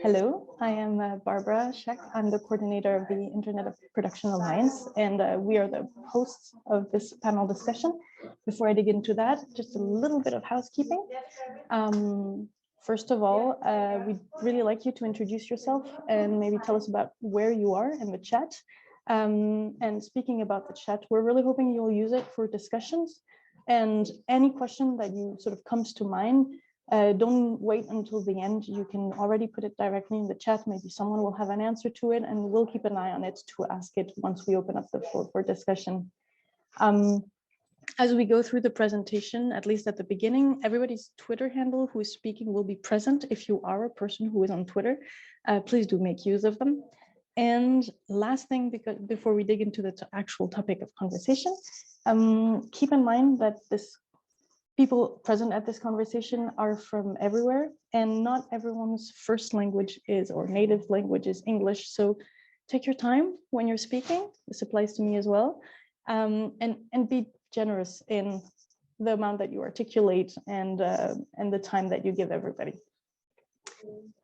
Hello, I am Barbara Scheck. I'm the coordinator of the Internet of Production Alliance, and we are the hosts of this panel discussion. Before I dig into that, just a little bit of housekeeping. First of all, we'd really like you to introduce yourself and maybe tell us about where you are in the chat. And speaking about the chat, we're really hoping you'll use it for discussions, and any question that you sort of comes to mind, don't wait until the end. You can already put it directly in the chat. Maybe someone will have an answer to it, and we'll keep an eye on it to ask it once we open up the floor for discussion. As we go through the presentation, at least at the beginning, everybody's Twitter handle who is speaking will be present. If you are a person who is on Twitter, please do make use of them. And last thing, before we dig into the actual topic of conversation, keep in mind that people present at this conversation are from everywhere, and not everyone's first language is or native language is English. So take your time when you're speaking. This applies to me as well, and be generous in the amount that you articulate and the time that you give everybody.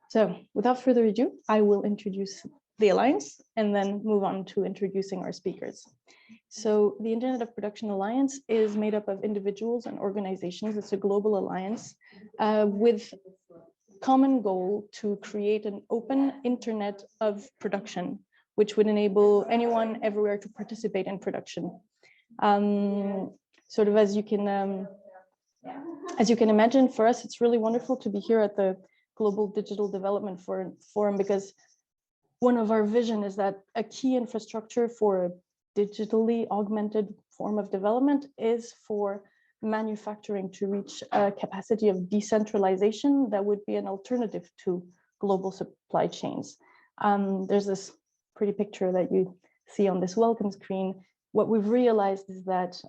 So without further ado, I will introduce the Alliance and then move on to introducing our speakers. So the Internet of Production Alliance is made up of individuals and organizations. It's a global alliance with common goal to create an open internet of production, which would enable anyone everywhere to participate in production. Sort of as you can imagine, for us, it's really wonderful to be here at the Global Digital Development Forum, because one of our vision is that a key infrastructure for a digitally augmented form of development is for manufacturing to reach a capacity of decentralization that would be an alternative to global supply chains. There's this pretty picture that you see on this welcome screen. What we've realized is that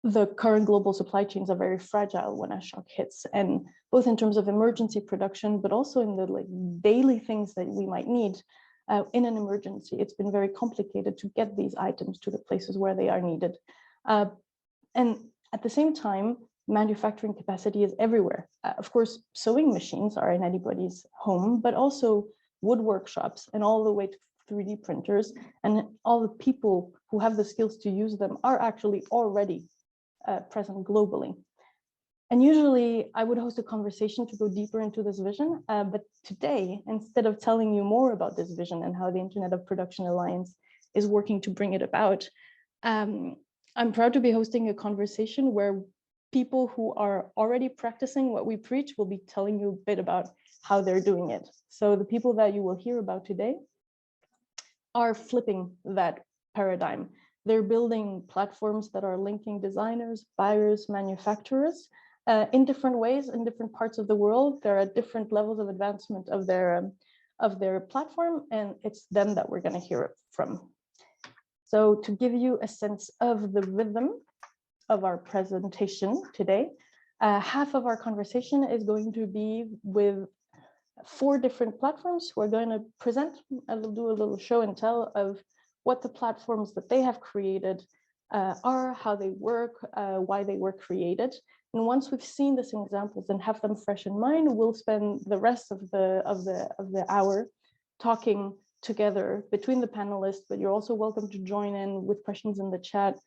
the current global supply chains are very fragile when a shock hits, and both in terms of emergency production, but also in the daily things that we might need in an emergency. It's been very complicated to get these items to the places where they are needed. And at the same time, manufacturing capacity is everywhere. Of course, sewing machines are in anybody's home, but also wood workshops and all the way to 3D printers, and all the people who have the skills to use them are actually already present globally. And usually I would host a conversation to go deeper into this vision, but today, instead of telling you more about this vision and how the Internet of Production Alliance is working to bring it about, I'm proud to be hosting a conversation where people who are already practicing what we preach will be telling you a bit about how they're doing it. So the people that you will hear about today are flipping that paradigm. They're building platforms that are linking designers, buyers, manufacturers in different ways in different parts of the world. There are different levels of advancement of their platform, and it's them that we're going to hear from. So to give you a sense of the rhythm of our presentation today, half of our conversation is going to be with 4 different platforms who are going to present. I'll do a little show and tell of what the platforms that they have created are, how they work, why they were created. And once we've seen this in examples and have them fresh in mind, we'll spend the rest of the hour talking together between the panelists, but you're also welcome to join in with questions in the chat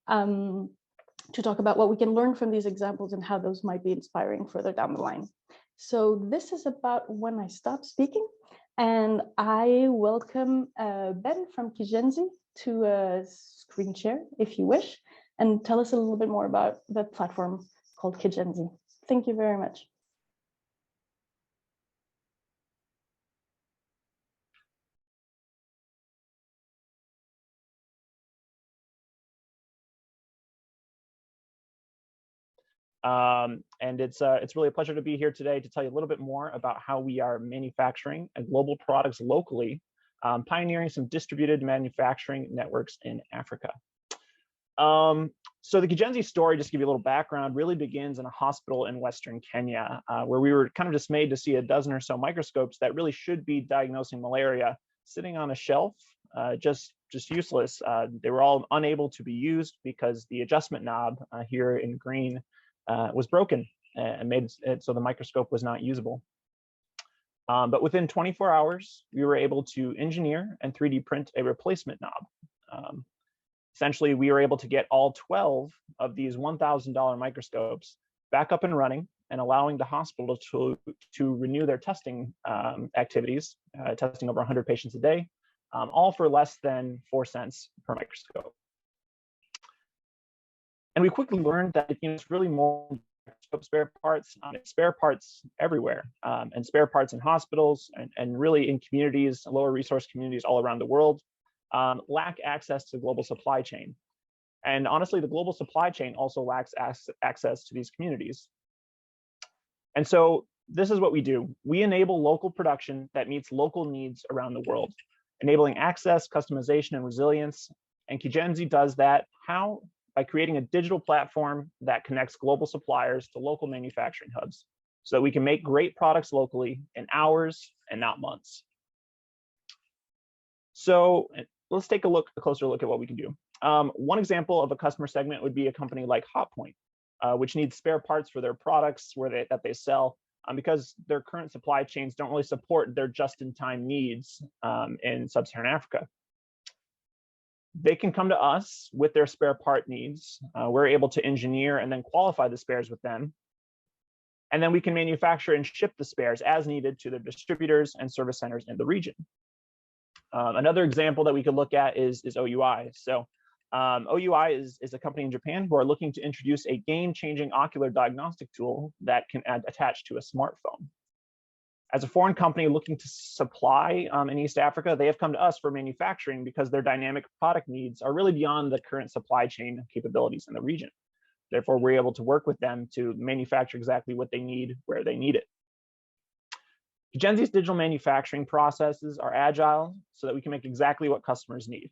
to talk about what we can learn from these examples and how those might be inspiring further down the line. So this is about when I stop speaking, and I welcome Ben from Kigenzi to screen share if you wish, and tell us a little bit more about the platform called Kigenzi. Thank you very much. And it's really a pleasure to be here today to tell you a little bit more about how we are manufacturing global products locally, pioneering some distributed manufacturing networks in Africa. So the Kigenzi story, just to give you a little background, really begins in a hospital in Western Kenya, where we were kind of dismayed to see a dozen or so microscopes that really should be diagnosing malaria sitting on a shelf, just useless. They were all unable to be used because the adjustment knob here in green was broken. and made it so the microscope was not usable. But within 24 hours, we were able to engineer and 3D print a replacement knob. Essentially, we were able to get all 12 of these $1,000 microscopes back up and running and allowing the hospital to renew their testing activities, testing over 100 patients a day, all for less than 4 cents per microscope. And we quickly learned that it's really more spare parts. It's spare parts everywhere, and spare parts in hospitals and really in communities, lower resource communities all around the world, lack access to the global supply chain. And honestly, the global supply chain also lacks access to these communities. And so this is what we do. We enable local production that meets local needs around the world, enabling access, customization, and resilience. And Kigenzi does that. How? By creating a digital platform that connects global suppliers to local manufacturing hubs so that we can make great products locally in hours and not months. So let's take a closer look at what we can do. One example of a customer segment would be a company like Hotpoint, which needs spare parts for their products that they sell because their current supply chains don't really support their just-in-time needs in sub-Saharan Africa. They can come to us with their spare part needs. We're able to engineer and then qualify the spares with them. And then we can manufacture and ship the spares as needed to their distributors and service centers in the region. Another example that we could look at is OUI. So OUI is a company in Japan who are looking to introduce a game-changing ocular diagnostic tool that can attach to a smartphone. As a foreign company looking to supply in East Africa, they have come to us for manufacturing because their dynamic product needs are really beyond the current supply chain capabilities in the region. Therefore, we're able to work with them to manufacture exactly what they need, where they need it. Kigenzi's digital manufacturing processes are agile so that we can make exactly what customers need.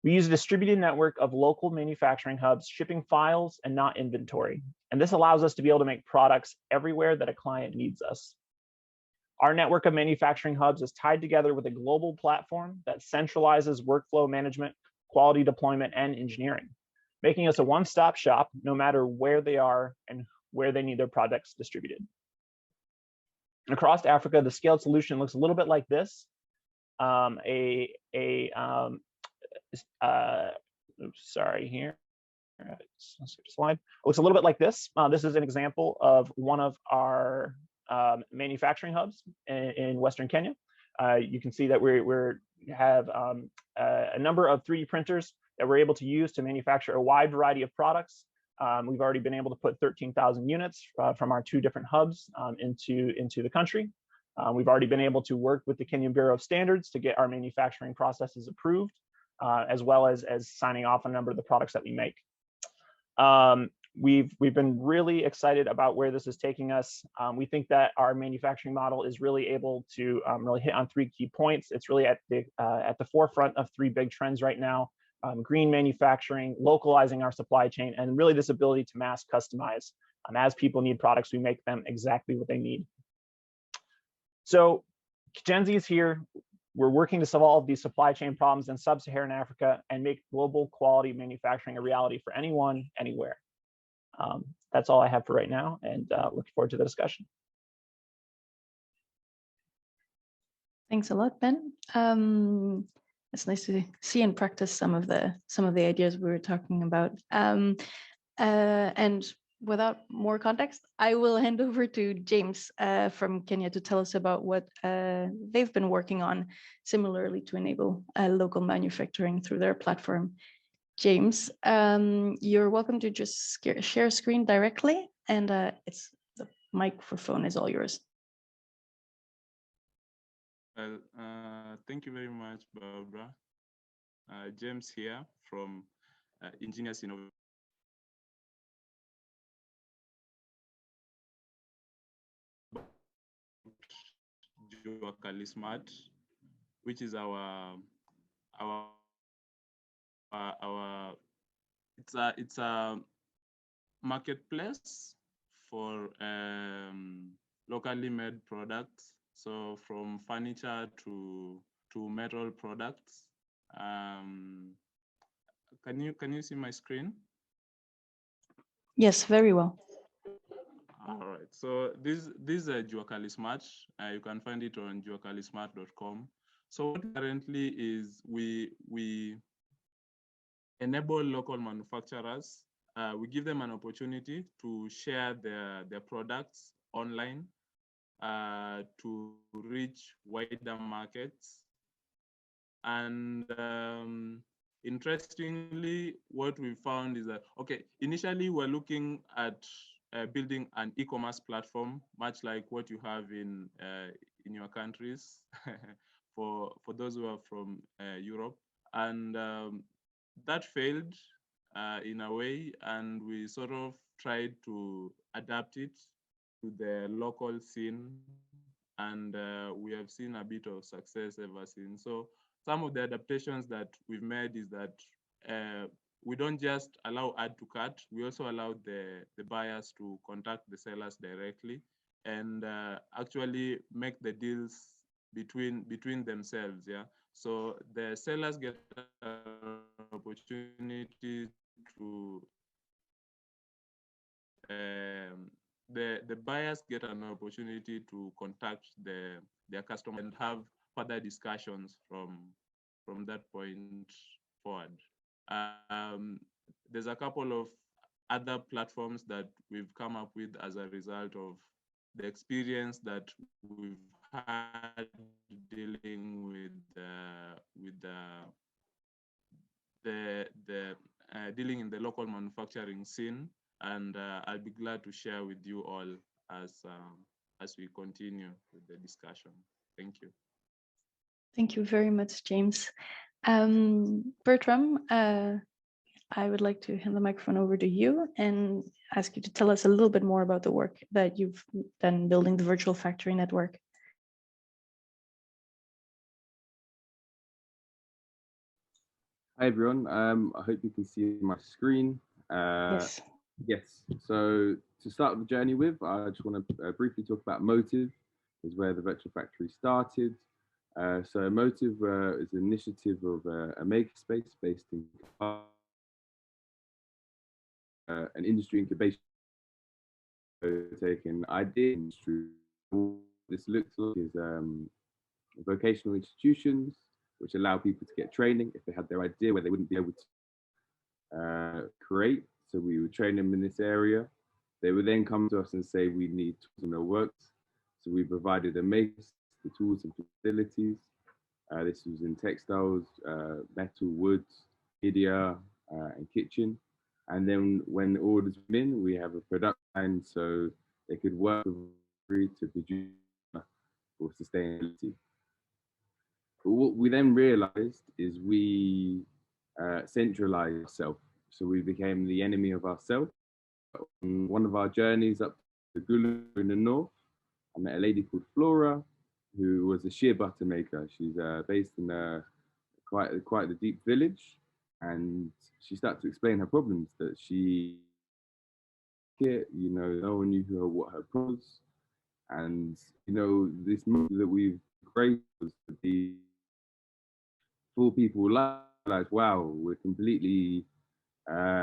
We use a distributed network of local manufacturing hubs, shipping files and not inventory. And this allows us to be able to make products everywhere that a client needs us. Our network of manufacturing hubs is tied together with a global platform that centralizes workflow management, quality deployment, and engineering, making us a one-stop shop no matter where they are and where they need their products distributed. Across Africa, the scaled solution looks a little bit like this. Sorry, here. Let's skip a slide. It looks a little bit like this. This is an example of one of our manufacturing hubs in Western Kenya. You can see that we have a number of 3D printers that we're able to use to manufacture a wide variety of products. We've already been able to put 13,000 units from our 2 different hubs into the country. We've already been able to work with the Kenyan Bureau of Standards to get our manufacturing processes approved, as well as signing off on a number of the products that we make. We've been really excited about where this is taking us. We think that our manufacturing model is really able to really hit on 3 key points. It's really at the forefront of 3 big trends right now: green manufacturing, localizing our supply chain, and really this ability to mass customize. As people need products, we make them exactly what they need. So Kigenzi is here. We're working to solve these supply chain problems in sub-Saharan Africa and make global quality manufacturing a reality for anyone, anywhere. That's all I have for right now, and looking forward to the discussion. Thanks a lot, Ben. It's nice to see and practice some of the ideas we were talking about. And without more context, I will hand over to James from Kenya to tell us about what they've been working on similarly to enable local manufacturing through their platform. James, you're welcome to just share screen directly, and the microphone is all yours. Well, thank you very much, Barbara. James here from Engineers Innovation. Juakali Smart, which is it's a marketplace for locally made products. So from furniture to metal products. Can you see my screen? Yes, very well. All right. So this is a Juakali Smart. You can find it on juakalismart.com. So what currently is we enable local manufacturers. We give them an opportunity to share their products online to reach wider markets. And interestingly, what we found is that, okay, initially we're looking at building an e-commerce platform, much like what you have in your countries, for those who are from Europe. And that failed in a way, and we sort of tried to adapt it to the local scene, and we have seen a bit of success ever since. So some of the adaptations that we've made is that we don't just allow add to cart, we also allow the buyers to contact the sellers directly and actually make the deals between themselves. Yeah. So the sellers get an opportunity to the buyers get an opportunity to contact their customer and have further discussions from that point forward. There's a couple of other platforms that we've come up with as a result of the experience that we've had dealing with dealing in the local manufacturing scene, and I'll be glad to share with you all as we continue with the discussion. Thank you. Thank you very much, James. Bertram, I would like to hand the microphone over to you and ask you to tell us a little bit more about the work that you've done building the virtual factory network. Hi everyone, I hope you can see my screen. Yes. Yes, so to start the journey with, I just want to briefly talk about Motive, is where the virtual factory started. So Motive is an initiative of a makerspace based in an industry incubation, taking idea industry. This looks like is vocational institutions which allow people to get training if they had their idea where they wouldn't be able to create. So we would train them in this area. They would then come to us and say, we need tools and no works. So we provided them the tools and facilities. This was in textiles, metal, woods, media, and kitchen. And then when orders come in, we have a production line so they could work to produce for sustainability. But what we then realized is we centralized ourselves. So we became the enemy of ourselves. On one of our journeys up to Gulu in the north, I met a lady called Flora, who was a sheer butter maker. She's based in quite the deep village, and she started to explain her problems. That she, no one knew what her problems, and this moment that we've created was to be for people like, wow, we're completely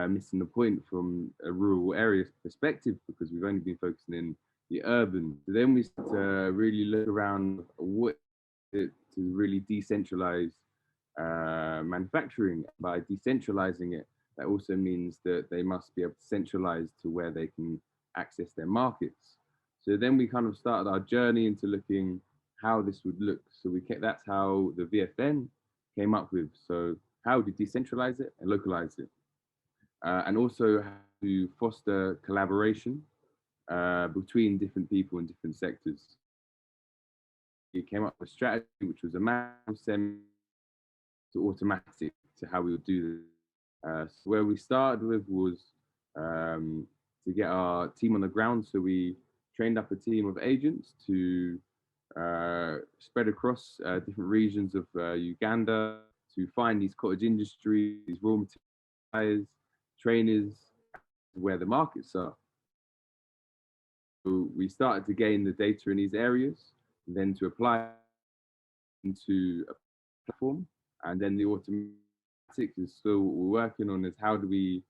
missing the point from a rural area perspective because we've only been focusing in the urban. So then we start to really look around what to really decentralize manufacturing. By decentralizing it, that also means that they must be able to centralize to where they can access their markets. So then we kind of started our journey into looking how this would look. So that's how the VFN came up with. So how to decentralize it and localize it. And also how to foster collaboration between different people in different sectors. He came up with a strategy which was a manual semi to automatic to how we would do this. So where we started with was to get our team on the ground. So we trained up a team of agents to spread across different regions of Uganda to find these cottage industries, these raw materials, trainers, where the markets are. So we started to gain the data in these areas, and then to apply into a platform, and then the automatic is still what we're working on is how do we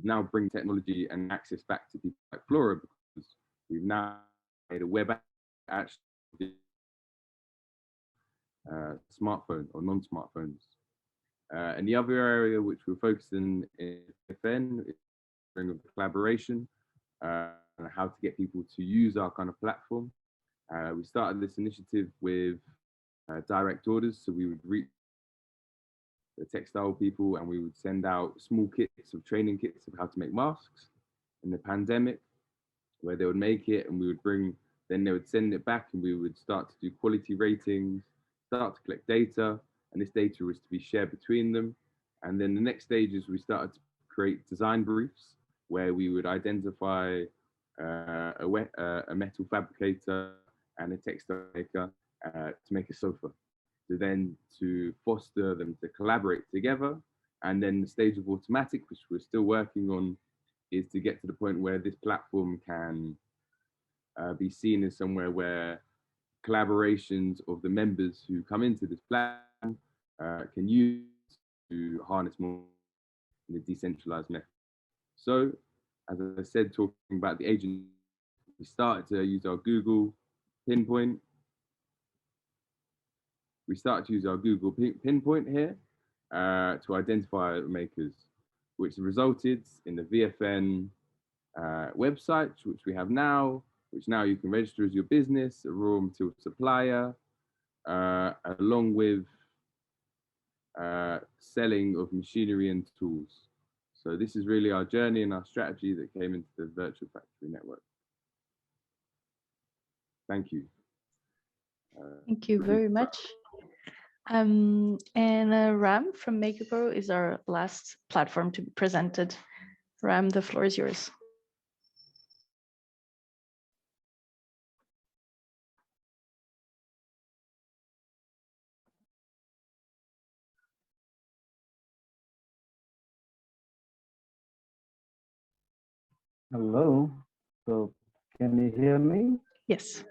now bring technology and access back to people like Flora. We've now made a web app actually smartphone or non-smartphones. And the other area which we're focusing in FN is of collaboration and how to get people to use our kind of platform. We started this initiative with direct orders, so we would reach the textile people and we would send out small kits of training kits of how to make masks in the pandemic, where they would make it and we would bring, then they would send it back and we would start to do quality ratings, start to collect data, and this data was to be shared between them. And then the next stage is we started to create design briefs where we would identify a metal fabricator and a textile maker to make a sofa, to foster them to collaborate together. And then the stage of automatic, which we're still working on, is to get to the point where this platform can be seen as somewhere where collaborations of the members who come into this platform can use to harness more in a decentralized method. So, as I said, talking about the agent, we started to use our Google pinpoint. We started to use our Google pinpoint here to identify makers, which resulted in the VFN website, which we have now, which now you can register as your business, a raw material supplier, along with selling of machinery and tools. So this is really our journey and our strategy that came into the virtual factory network. Thank you. Thank you very much. And Ram from Makerko is our last platform to be presented. Ram, the floor is yours. Hello, so can you hear me? Yes.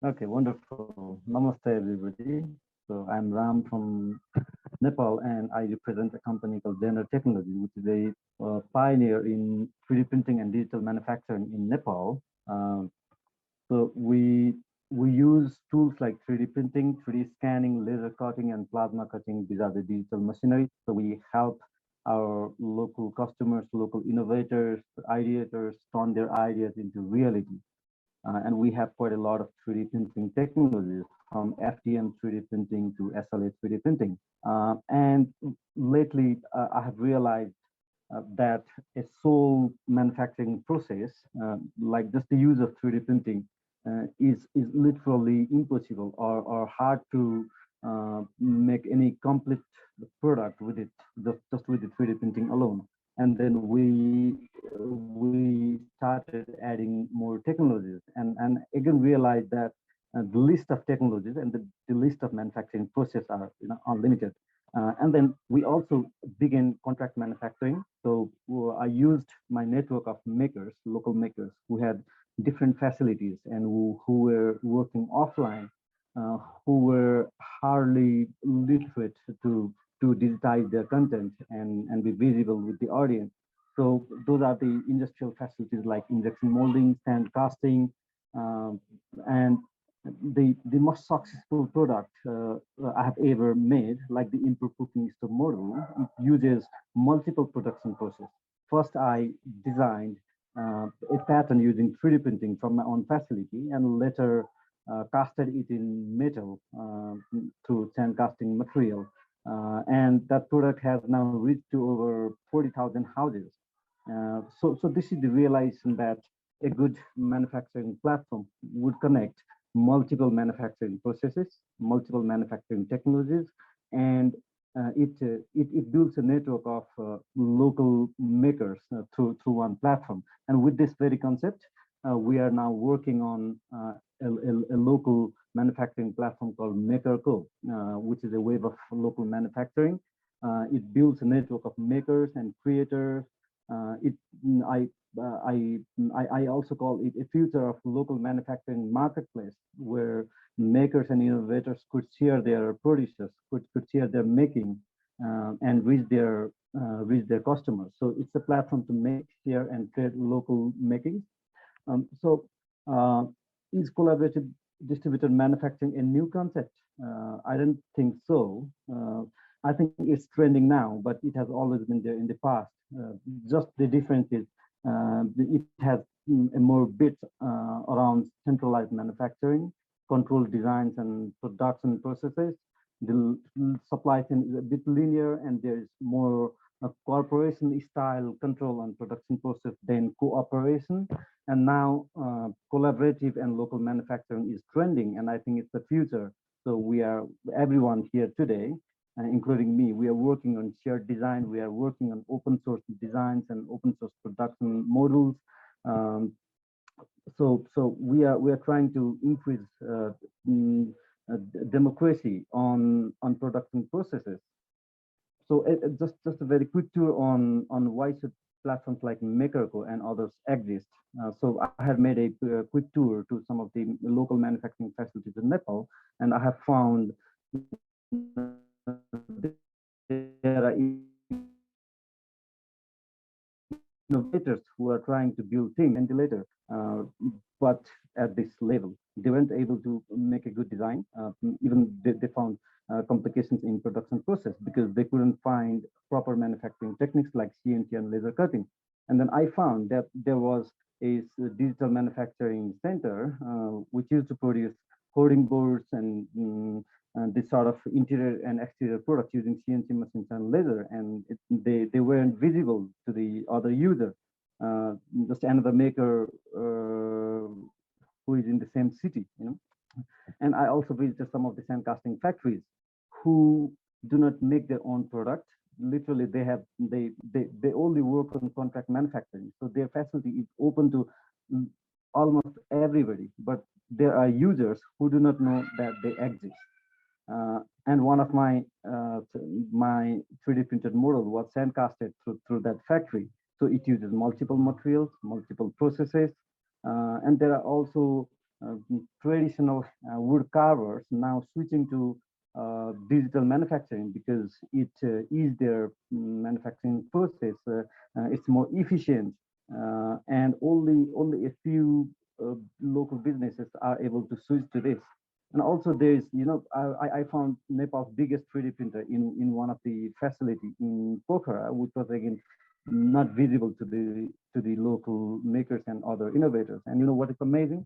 Okay, wonderful. Namaste, everybody. So I'm Ram from Nepal, and I represent a company called Zener Technology, which is a pioneer in 3D printing and digital manufacturing in Nepal. So we use tools like 3D printing, 3D scanning, laser cutting, and plasma cutting. These are the digital machinery. So we help our local customers, local innovators, ideators turn their ideas into reality. And we have quite a lot of 3D printing technologies, from FDM 3D printing to SLA 3D printing. And lately, I have realized that a sole manufacturing process, like just the use of 3D printing, is literally impossible or hard to make any complete product with it, just with the 3D printing alone. And then we started adding more technologies, and again realized that the list of technologies and the list of manufacturing process are unlimited. And then we also began contract manufacturing. So I used my network of makers, local makers, who had different facilities and who were working offline, who were hardly literate to digitize their content and be visible with the audience. So those are the industrial facilities like injection molding, sand casting, and the most successful product I have ever made, like the improved cooking stove model, it uses multiple production processes. First, I designed a pattern using 3D printing from my own facility, and later casted it in metal through sand casting material. And that product has now reached to over 40,000 houses. So this is the realization that a good manufacturing platform would connect multiple manufacturing processes, multiple manufacturing technologies, and it builds a network of local makers through one platform. And with this very concept, we are now working on a local manufacturing platform called Makerko, which is a wave of local manufacturing. It builds a network of makers and creators. I also call it a future of local manufacturing marketplace, where makers and innovators could share their producers, could share their making, and reach their customers. So it's a platform to make, share, and trade local making. Is collaborative distributed manufacturing a new concept? I don't think so. I think it's trending now, but it has always been there in the past. Just the difference is it has a more bit around centralized manufacturing, controlled designs and production processes. The supply chain is a bit linear, and there is more corporation style control on production process than cooperation. And now collaborative and local manufacturing is trending, and I think it's the future. So everyone here today, including me, we are working on shared design. We are working on open source designs and open source production models. So we are trying to increase democracy on production processes. So just a very quick tour on why should platforms like Makerko and others exist. So I have made a quick tour to some of the local manufacturing facilities in Nepal, and I have found there are innovators who are trying to build things ventilator, but at this level, they weren't able to make a good design. Even they found complications in production process because they couldn't find proper manufacturing techniques like CNC and laser cutting. And then I found that there was a digital manufacturing center which used to produce coding boards and this sort of interior and exterior products using CNC machines and laser, and they weren't visible to the other user. Just another maker who is in the same city, you know. And I also visited some of the sand casting factories who do not make their own product. Literally, they only work on contract manufacturing. So their facility is open to almost everybody, but there are users who do not know that they exist. And one of my 3D printed model was sandcasted through that factory. So it uses multiple materials, multiple processes, and there are also traditional wood carvers now switching to digital manufacturing because it is their manufacturing process. It's more efficient, and only a few local businesses are able to switch to this. And also there's, you know, I found Nepal's biggest 3D printer in one of the facility in Pokhara, which was again not visible to the local makers and other innovators. And you know what is amazing?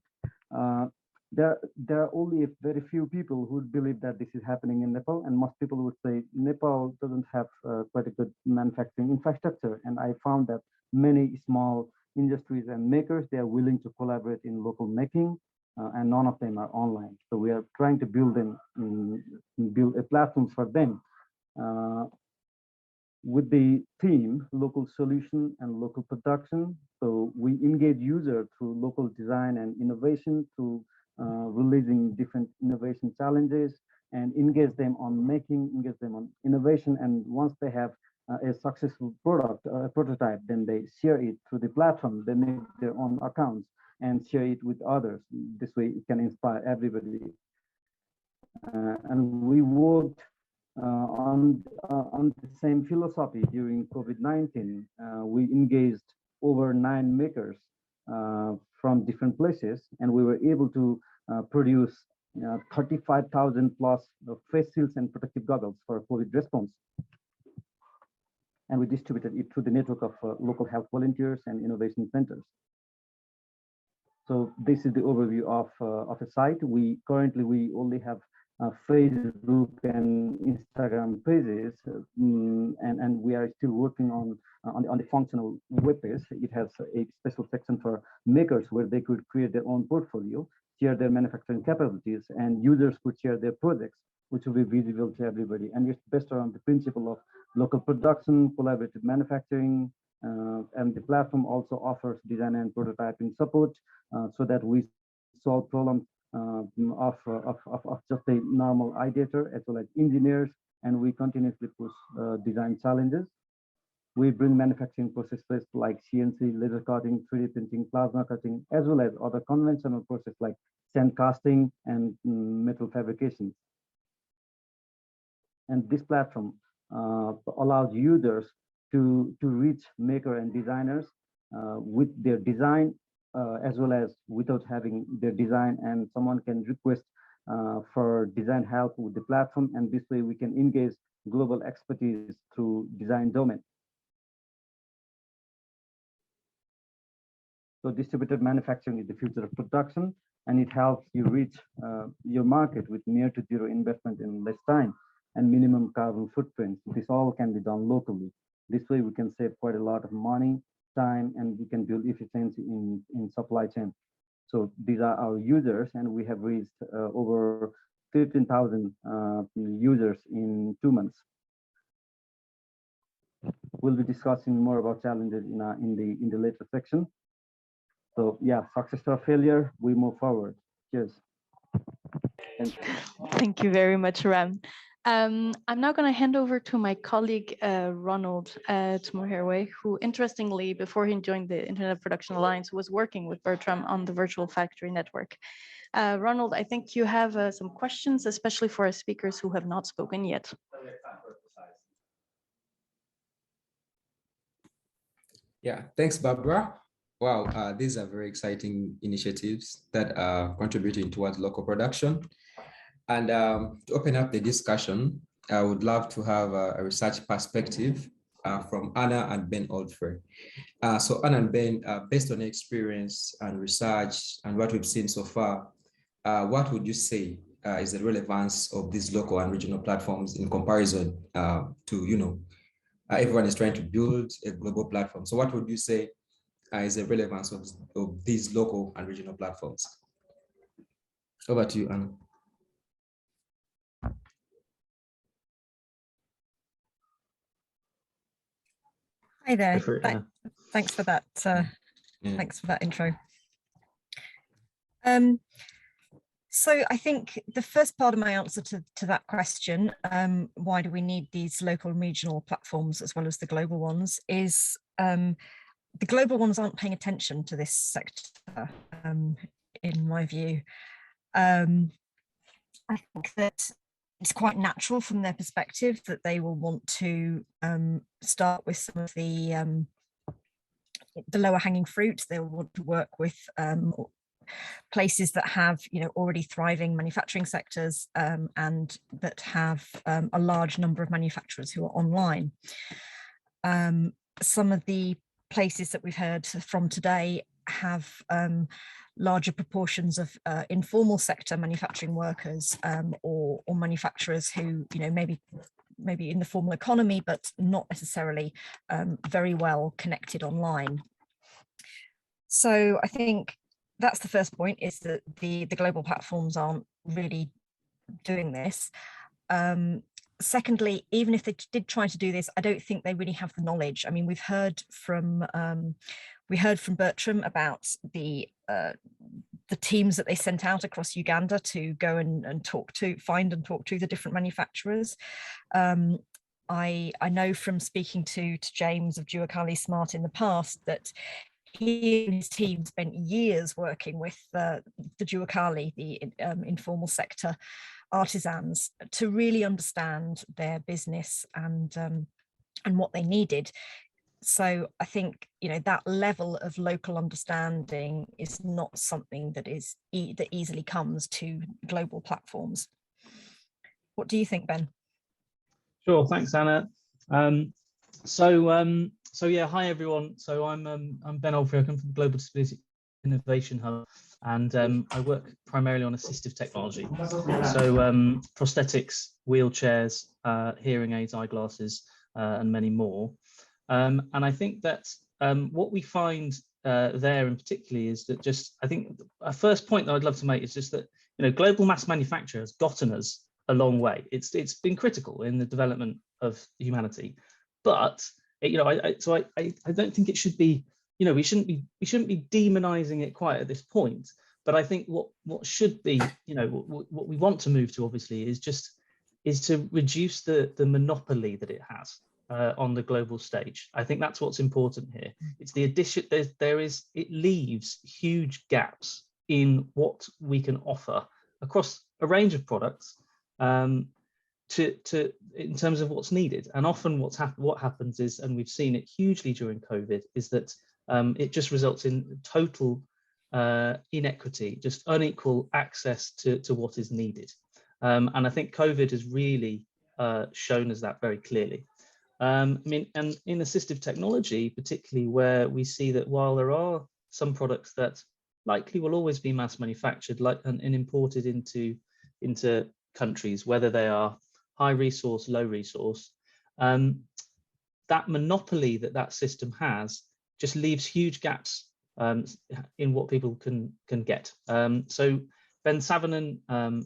There are only a very few people who believe that this is happening in Nepal, and most people would say Nepal doesn't have quite a good manufacturing infrastructure. And I found that many small industries and makers, they are willing to collaborate in local making, and none of them are online. So we are trying to build a platform for them with the theme local solution and local production. So we engage users through local design and innovation, through releasing different innovation challenges, and engage them on making, engage them on innovation. And once they have a successful product, a prototype, then they share it through the platform. They make their own accounts and share it with others. This way it can inspire everybody. And we worked on the same philosophy during COVID-19. We engaged over 9 makers from different places, and we were able to produce 35,000 plus face shields and protective goggles for COVID response. And we distributed it through the network of local health volunteers and innovation centers. So this is the overview of a site. We only have Facebook and Instagram pages, and we are still working on the functional web page. It has a special section for makers where they could create their own portfolio, share their manufacturing capabilities, and users could share their projects, which will be visible to everybody. And it's based around the principle of local production, collaborative manufacturing, and the platform also offers design and prototyping support so that we solve problems of just a normal ideator as well as engineers, and we continuously push design challenges. We bring manufacturing processes like CNC, laser cutting, 3D printing, plasma cutting, as well as other conventional processes like sand casting and metal fabrication. And this platform allows users to reach maker and designers with their design, as well as without having their design, and someone can request for design help with the platform, and this way we can engage global expertise through design domain. So distributed manufacturing is the future of production, and it helps you reach your market with near to zero investment in less time and minimum carbon footprint. This all can be done locally. This way we can save quite a lot of money, time, and we can build efficiency in supply chain. So these are our users, and we have reached over 15,000 users in 2 months. We'll be discussing more about challenges in the later section. So yeah, success or failure, we move forward. Cheers. Thank you very much, Ram. I'm now going to hand over to my colleague, Ronald Tmoherwe, who interestingly, before he joined the Internet Production Alliance, was working with Bertram on the virtual factory network. Ronald, I think you have some questions, especially for our speakers who have not spoken yet. Yeah, thanks, Barbara. Wow, these are very exciting initiatives that are contributing towards local production. And to open up the discussion, I would love to have a research perspective from Anna and Ben Oldfrey. So Anna and Ben, based on your experience and research and what we've seen so far, what would you say is the relevance of these local and regional platforms in comparison to, everyone is trying to build a global platform. So what would you say is the relevance of these local and regional platforms? Over to you, Anna. Hi there. Thanks for that. Thanks for that intro. So I think the first part of my answer to that question, why do we need these local and regional platforms as well as the global ones, is the global ones aren't paying attention to this sector, in my view. I think that it's quite natural from their perspective that they will want to start with some of the lower hanging fruit. They'll want to work with places that have already thriving manufacturing sectors and that have a large number of manufacturers who are online. Some of the places that we've heard from today have larger proportions of informal sector manufacturing workers or manufacturers who maybe in the formal economy but not necessarily very well connected online. So I think that's the first point, is that the global platforms aren't really doing this. Secondly, even if they did try to do this, I don't think they really have the knowledge. I mean, we heard from Bertram about the teams that they sent out across Uganda to go and find and talk to the different manufacturers. I know from speaking to James of Juakali Smart in the past that he and his team spent years working with the Juakali, the informal sector artisans, to really understand their business and what they needed. So I think that level of local understanding is not something that that easily comes to global platforms. What do you think, Ben? Sure, thanks, Anna. So yeah, hi everyone. So I'm Ben Oldfrey. I come from the Global Disability Innovation Hub, and I work primarily on assistive technology. So prosthetics, wheelchairs, hearing aids, eyeglasses, and many more. And I think that what we find there in particularly is that I think a first point that I'd love to make is just that global mass manufacture has gotten us a long way. It's been critical in the development of humanity, but I don't think it should be, we shouldn't be demonizing it quite at this point. But I think what should be, what we want to move to obviously is to reduce the monopoly that it has on the global stage. I think that's what's important here. It's the addition. It leaves huge gaps in what we can offer across a range of products in terms of what's needed. And often what happens is, and we've seen it hugely during COVID, is that it just results in total inequity, just unequal access to what is needed. And I think COVID has really shown us that very clearly. I mean, and in assistive technology, particularly, where we see that while there are some products that likely will always be mass manufactured and imported into countries, whether they are high resource, low resource, that monopoly that system has just leaves huge gaps in what people can get. So Ben Savanen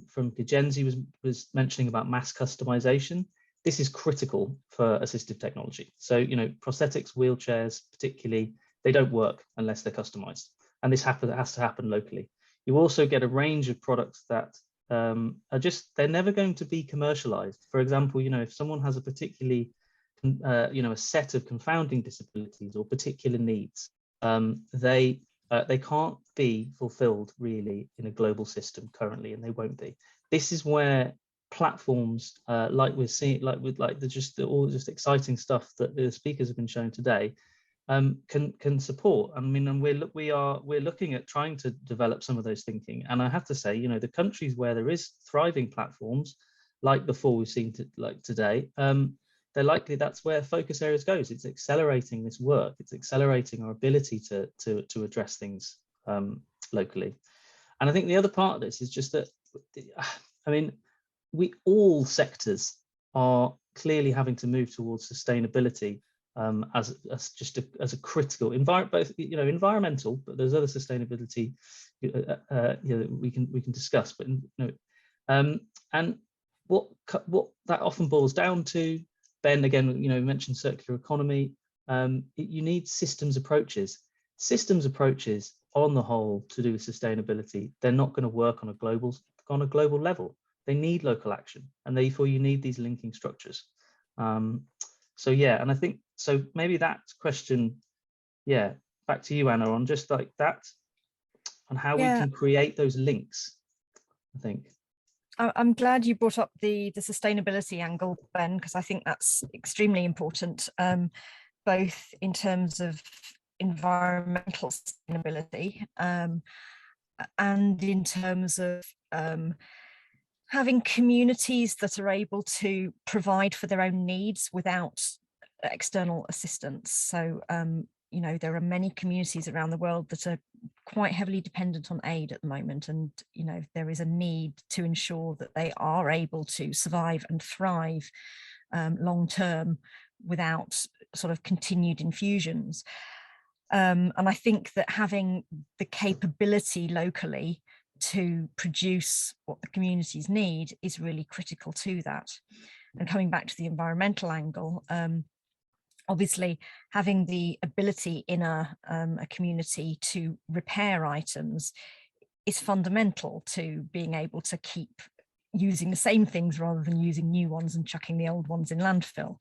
from Pigenzi was mentioning about mass customization. This is critical for assistive technology. So, you know, prosthetics, wheelchairs, particularly, they don't work unless they're customized. And this has to happen locally. You also get a range of products that are just, they're never going to be commercialized. For example, you know, if someone has a particularly, you know, a set of confounding disabilities or particular needs, they can't be fulfilled really in a global system currently, and they won't be. This is where platforms like we're seeing, like all just exciting stuff that the speakers have been showing today, can support. I mean, and we're looking at trying to develop some of those thinking. And I have to say, you know, the countries where there is thriving platforms, like the four we've seen today, they're likely that's where focus areas goes. It's accelerating this work. It's accelerating our ability to address things locally. And I think the other part of this is just that, I mean, all sectors are clearly having to move towards sustainability as a critical both, you know, environmental, but there's other sustainability you know, we can discuss. But you know, and what that often boils down to, Ben, again, you know, mentioned circular economy. You need systems approaches. Systems approaches, on the whole, to do with sustainability, they're not going to work on a global level. They need local action, and therefore you need these linking structures. So yeah, and I think, so maybe that question, yeah, back to you, Anna, on just like that, on how we can create those links, I think. I'm glad you brought up the sustainability angle, Ben, because I think that's extremely important, both in terms of environmental sustainability and in terms of having communities that are able to provide for their own needs without external assistance. So, you know, there are many communities around the world that are quite heavily dependent on aid at the moment. And, you know, there is a need to ensure that they are able to survive and thrive long term without sort of continued infusions. And I think that having the capability locally to produce what the communities need is really critical to that. And coming back to the environmental angle, obviously having the ability in a community to repair items is fundamental to being able to keep using the same things rather than using new ones and chucking the old ones in landfill.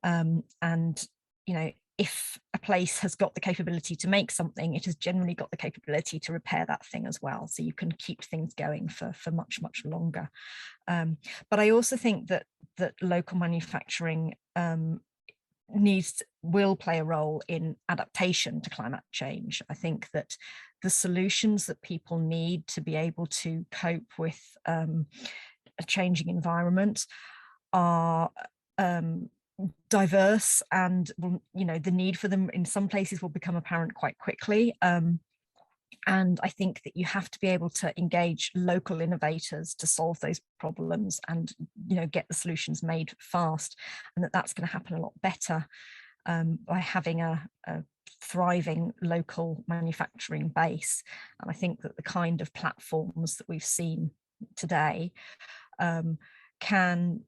And, you know, if a place has got the capability to make something, it has generally got the capability to repair that thing as well. So you can keep things going for much, much longer. But I also think that local manufacturing will play a role in adaptation to climate change. I think that the solutions that people need to be able to cope with a changing environment are diverse, and you know, the need for them in some places will become apparent quite quickly. And I think that you have to be able to engage local innovators to solve those problems and, you know, get the solutions made fast, and that's going to happen a lot better by having a thriving local manufacturing base. And I think that the kind of platforms that we've seen today can,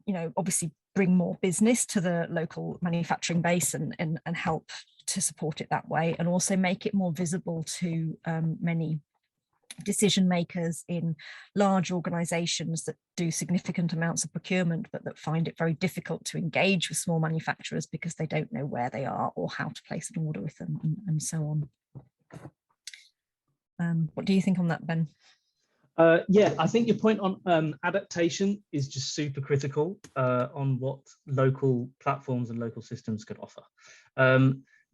you know, obviously bring more business to the local manufacturing base and help to support it that way, and also make it more visible to many decision makers in large organizations that do significant amounts of procurement, but that find it very difficult to engage with small manufacturers because they don't know where they are or how to place an order with them, and so on. What do you think on that, Ben? Yeah, I think your point on adaptation is just super critical on what local platforms and local systems can offer.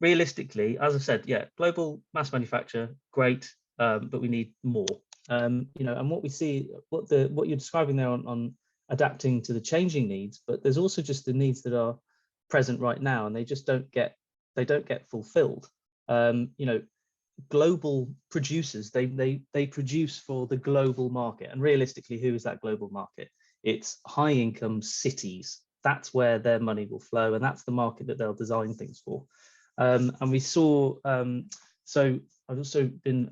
Realistically, as I said, yeah, global mass manufacture, great, but we need more. You know, and what we see, what you're describing there on adapting to the changing needs, but there's also just the needs that are present right now, and they just don't get fulfilled. You know, global producers, they produce for the global market, and realistically, who is that global market? It's high income cities. That's where their money will flow, and that's the market that they'll design things for. And we saw, so I've also been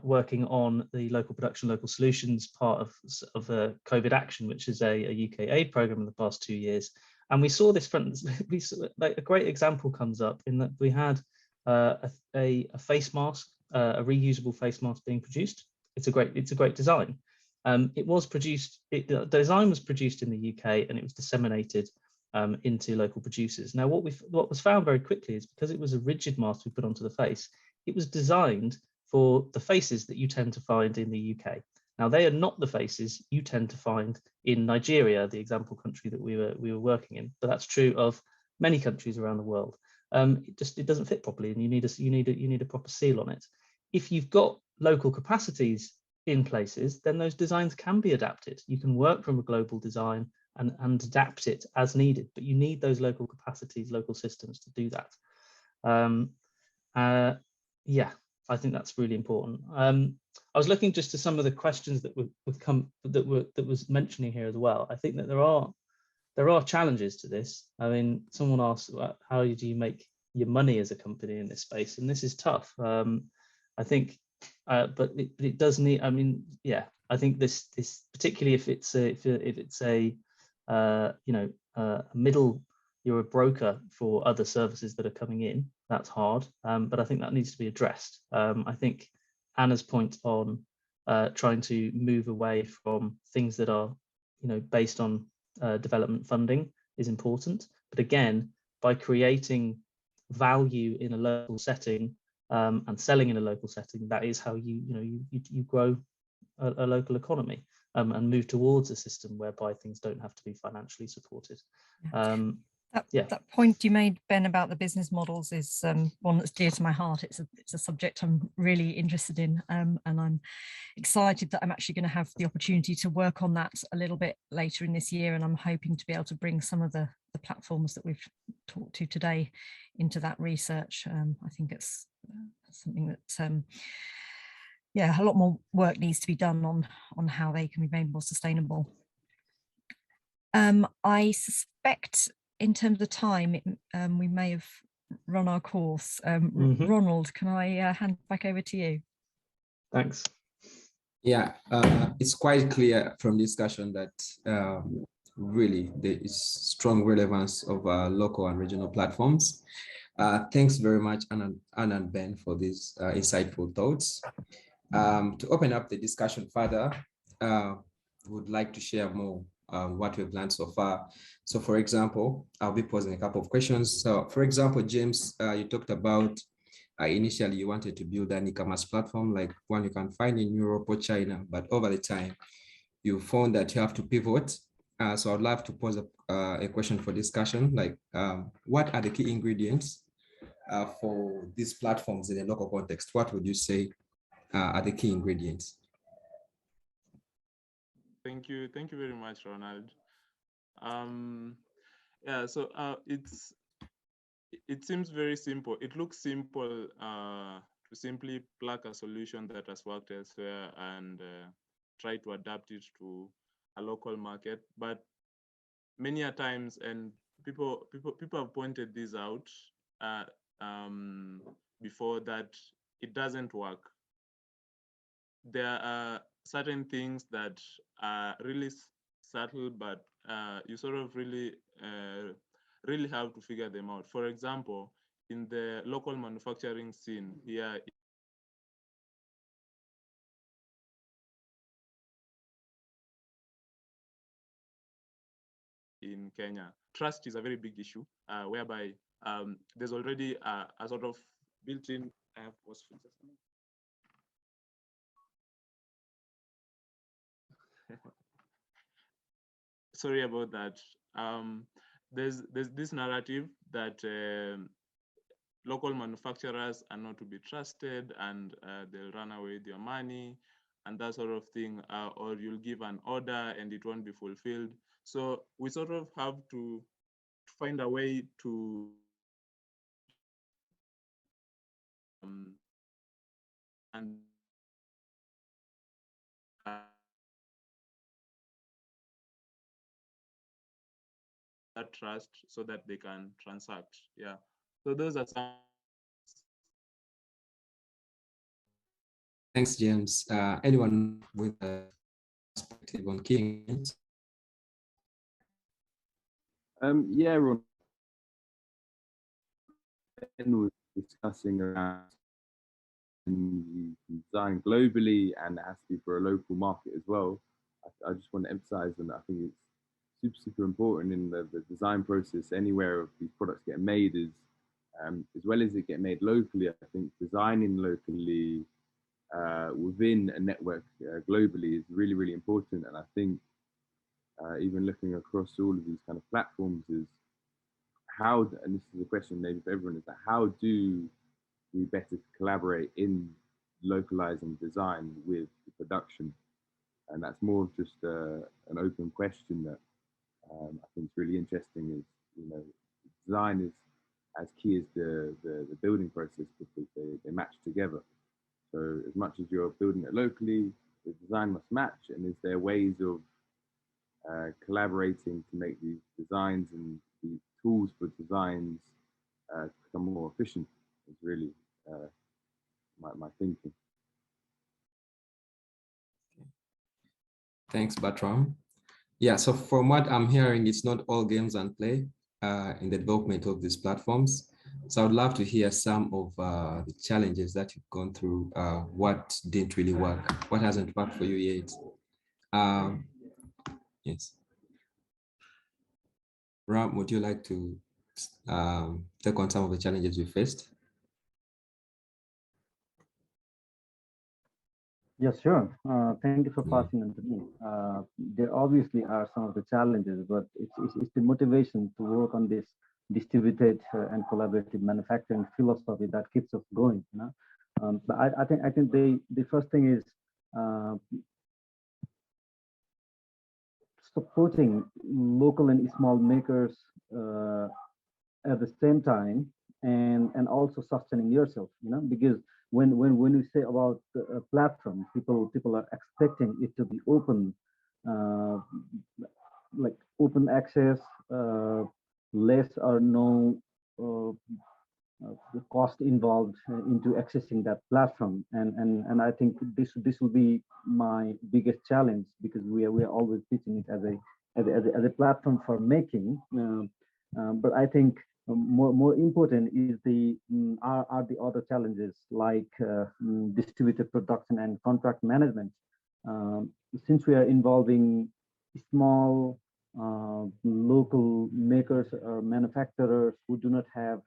working on the local production, local solutions part of COVID Action, which is a UK aid program in the past 2 years. And we saw this we saw, like, a great example comes up in that we had a face mask, a reusable face mask being produced. It's a great design. It was produced, the design was produced in the UK, and it was disseminated into local producers. Now, what was found very quickly is, because it was a rigid mask we put onto the face, it was designed for the faces that you tend to find in the UK. Now, they are not the faces you tend to find in Nigeria, the example country that we were working in, but that's true of many countries around the world. It doesn't fit properly, and you need a proper seal on it. If you've got local capacities in places, then those designs can be adapted. You can work from a global design and adapt it as needed, but you need those local capacities, local systems to do that. Yeah, I think that's really important. I was looking just to some of the questions that was mentioning here as well. I think that there are challenges to this. I mean, someone asked, how do you make your money as a company in this space? And this is tough. I think, but it does need. I mean, yeah, I think this particularly if it's a you know, a middle, you're a broker for other services that are coming in. That's hard, but I think that needs to be addressed. I think Anna's point on trying to move away from things that are, you know, based on development funding is important. But again, by creating value in a local setting and selling in a local setting, that is how you grow a local economy and move towards a system whereby things don't have to be financially supported. That point you made, Ben, about the business models is one that's dear to my heart. It's a subject I'm really interested in, and I'm excited that I'm actually going to have the opportunity to work on that a little bit later in this year, and I'm hoping to be able to bring some of the platforms that we've talked to today into that research. I think it's something that yeah, a lot more work needs to be done on how they can be made more sustainable. I suspect, in terms of time, we may have run our course. Ronald, can I hand back over to you? Thanks. Yeah, it's quite clear from discussion that really there is strong relevance of local and regional platforms. Thanks very much, Anna and Ben, for these insightful thoughts. To open up the discussion further, would like to share more what we've learned so far. So, for example, I'll be posing a couple of questions. So, for example, James, you talked about initially you wanted to build an e-commerce platform like one you can find in Europe or China, but over the time, you found that you have to pivot. So I'd love to pose a question for discussion, like what are the key ingredients for these platforms in a local context? What would you say are the key ingredients? Thank you very much, Ronald. Yeah, so it seems very simple. It looks simple to simply plug a solution that has worked elsewhere and try to adapt it to a local market. But many a times, and people have pointed this out before, that it doesn't work. There are certain things that are really subtle, but you sort of really have to figure them out. For example, in the local manufacturing scene here in Kenya, trust is a very big issue, whereby there's already a sort of built-in sorry about that. There's this narrative that local manufacturers are not to be trusted, and they'll run away with your money and that sort of thing, or you'll give an order and it won't be fulfilled. So we sort of have to find a way to and that trust so that they can transact. Yeah. So those are some. Thanks, James. Anyone with a perspective on key engines? Yeah, Ron. Ben was discussing around you can design globally and it has to be for a local market as well. I just want to emphasize, and I think it's super important in the design process anywhere of these products get made is, as well as it get made locally, I think designing locally within a network globally is really, really important. And I think even looking across all of these kind of platforms is how, and this is a question maybe for everyone, is that how do we better collaborate in localizing design with the production? And that's more of just an open question that I think is really interesting. Is, you know, design is as key as the building process because they match together. So as much as you're building it locally, the design must match. And is there ways of collaborating to make these designs and the tools for designs become more efficient? Is really my thinking. Thanks, Bertram. Yeah, so from what I'm hearing, it's not all games and play in the development of these platforms. So I would love to hear some of the challenges that you've gone through. What didn't really work? What hasn't worked for you yet? Yes. Ram, would you like to take on some of the challenges you faced? Yes, sure. Thank you for passing on to me. There obviously are some of the challenges, but it's the motivation to work on this distributed and collaborative manufacturing philosophy that keeps us going. You know? But I think the first thing is supporting local and small makers at the same time, and also sustaining yourself. You know, because when you say about a platform, people are expecting it to be open, like open access, less or no the cost involved into accessing that platform, and I think this will be my biggest challenge, because we are always pitching it as a platform for making, but I think more important is are the other challenges like distributed production and contract management. Since we are involving small local makers or manufacturers who do not have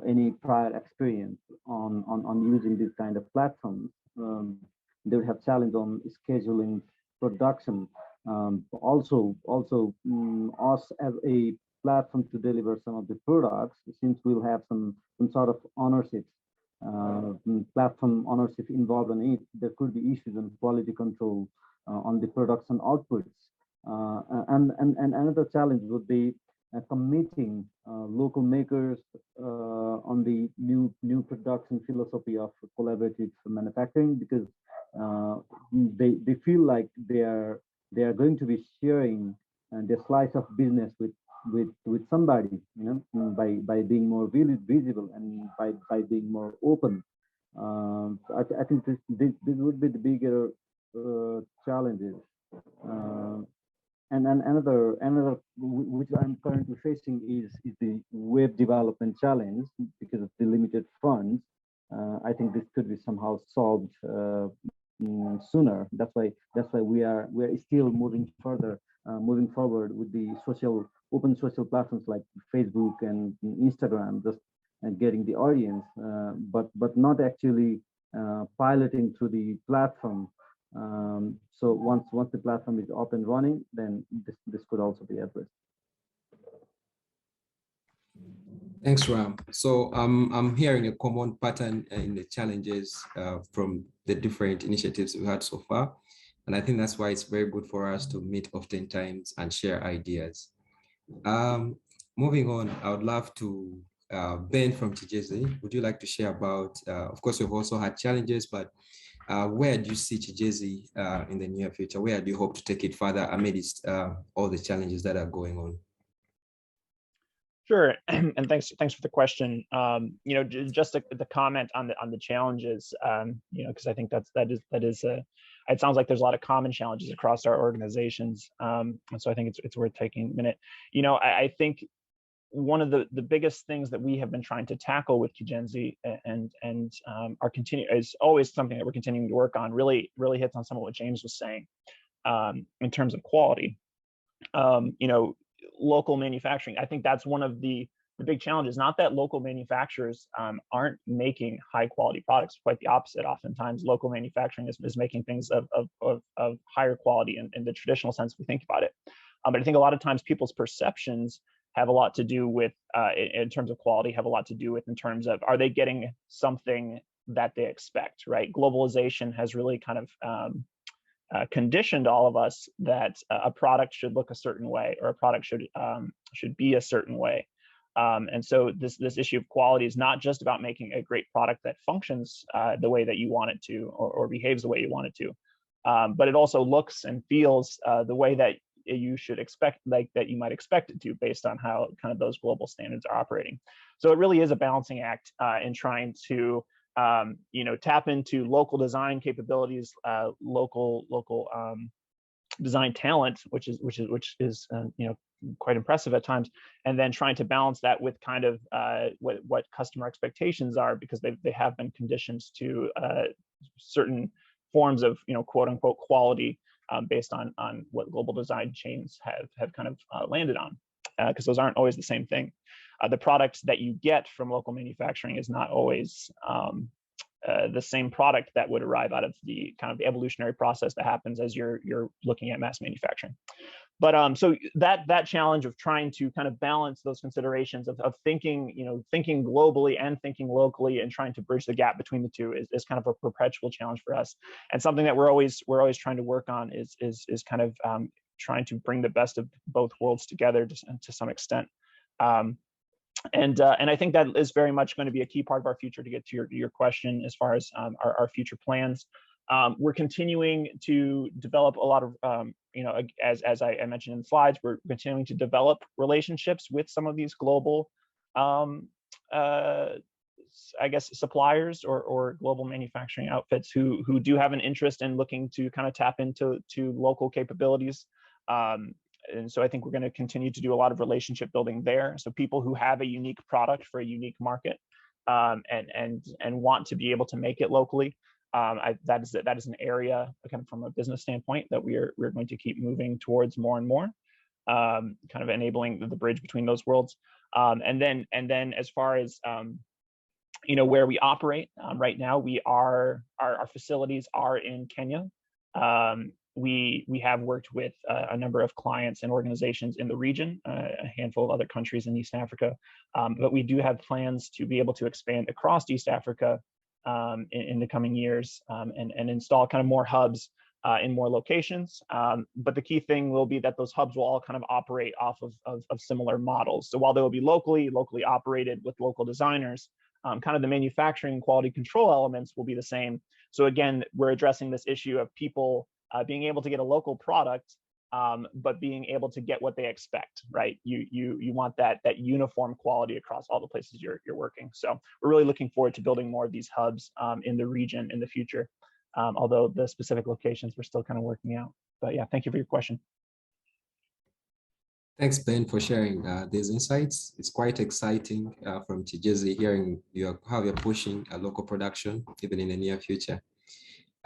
any prior experience on using this kind of platforms, they would have challenge on scheduling production. Also, us as a platform to deliver some of the products, since we'll have some sort of ownership, platform ownership involved in it, there could be issues on quality control on the production outputs. And another challenge would be committing local makers on the new production philosophy of collaborative manufacturing, because they feel like they are going to be sharing their slice of business with somebody, you know, by being more visible and by being more open. I think this would be the bigger challenges. And then another which I'm currently facing is the web development challenge because of the limited funds. I think this could be somehow solved sooner. That's why we are still moving forward with the open social platforms like Facebook and Instagram, just getting the audience, but not actually piloting through the platform So once the platform is up and running, then this could also be addressed. Thanks, Ram. So I'm hearing a common pattern in the challenges from the different initiatives we had so far. And I think that's why it's very good for us to meet oftentimes and share ideas. Moving on, I would love to, Ben from Chijezi, would you like to share about, of course, we've also had challenges, but where do you see Chijezi in the near future? Where do you hope to take it further amidst all the challenges that are going on? Sure, and thanks for the question. Just the comment on the challenges, because I think that is it sounds like there's a lot of common challenges across our organizations, and so I think it's worth taking a minute. I think one of the biggest things that we have been trying to tackle with Chijezi and is always something that we're continuing to work on. Really hits on some of what James was saying in terms of quality. Local manufacturing, I think that's one of the big challenges. Not that local manufacturers aren't making high quality products, quite the opposite. Oftentimes local manufacturing is making things of higher quality in the traditional sense we think about it. But I think a lot of times people's perceptions have a lot to do with, in terms of quality, have a lot to do with in terms of, are they getting something that they expect, right? Globalization has really kind of conditioned all of us that a product should look a certain way, or a product should be a certain way. And so this issue of quality is not just about making a great product that functions the way that you want it to, or behaves the way you want it to, but it also looks and feels the way that you should expect, like that you might expect it to, based on how kind of those global standards are operating. So it really is a balancing act in trying to tap into local design capabilities, local design talent, which is quite impressive at times, and then trying to balance that with kind of what customer expectations are, because they have been conditioned to certain forms of quote unquote quality based on what global design chains have kind of landed on, because those aren't always the same thing. The product that you get from local manufacturing is not always the same product that would arrive out of the kind of the evolutionary process that happens as you're looking at mass manufacturing. But so that challenge of trying to kind of balance those considerations of thinking globally and thinking locally, and trying to bridge the gap between the two is kind of a perpetual challenge for us, and something that we're always trying to work on is kind of trying to bring the best of both worlds together to some extent. And I think that is very much going to be a key part of our future. To get to your question as far as our future plans, we're continuing to develop a lot of, as I mentioned in the slides, we're continuing to develop relationships with some of these global, I guess, suppliers or global manufacturing outfits who do have an interest in looking to kind of tap into local capabilities. And so I think we're going to continue to do a lot of relationship building there. So people who have a unique product for a unique market and want to be able to make it locally, that is an area, kind of from a business standpoint, that we're going to keep moving towards more and more, kind of enabling the bridge between those worlds. And then as far as where we operate right now, our facilities are in Kenya. We have worked with a number of clients and organizations in the region, a handful of other countries in East Africa, but we do have plans to be able to expand across East Africa in the coming years, and install kind of more hubs in more locations. But the key thing will be that those hubs will all kind of operate off of similar models. So while they will be locally operated with local designers, kind of the manufacturing and quality control elements will be the same. So again, we're addressing this issue of people being able to get a local product, but being able to get what they expect, right? You want that uniform quality across all the places you're working. So we're really looking forward to building more of these hubs in the region in the future, although the specific locations we're still kind of working out. But yeah, thank you for your question. Thanks, Ben, for sharing these insights. It's quite exciting from Chijezi hearing how you're pushing a local production even in the near future.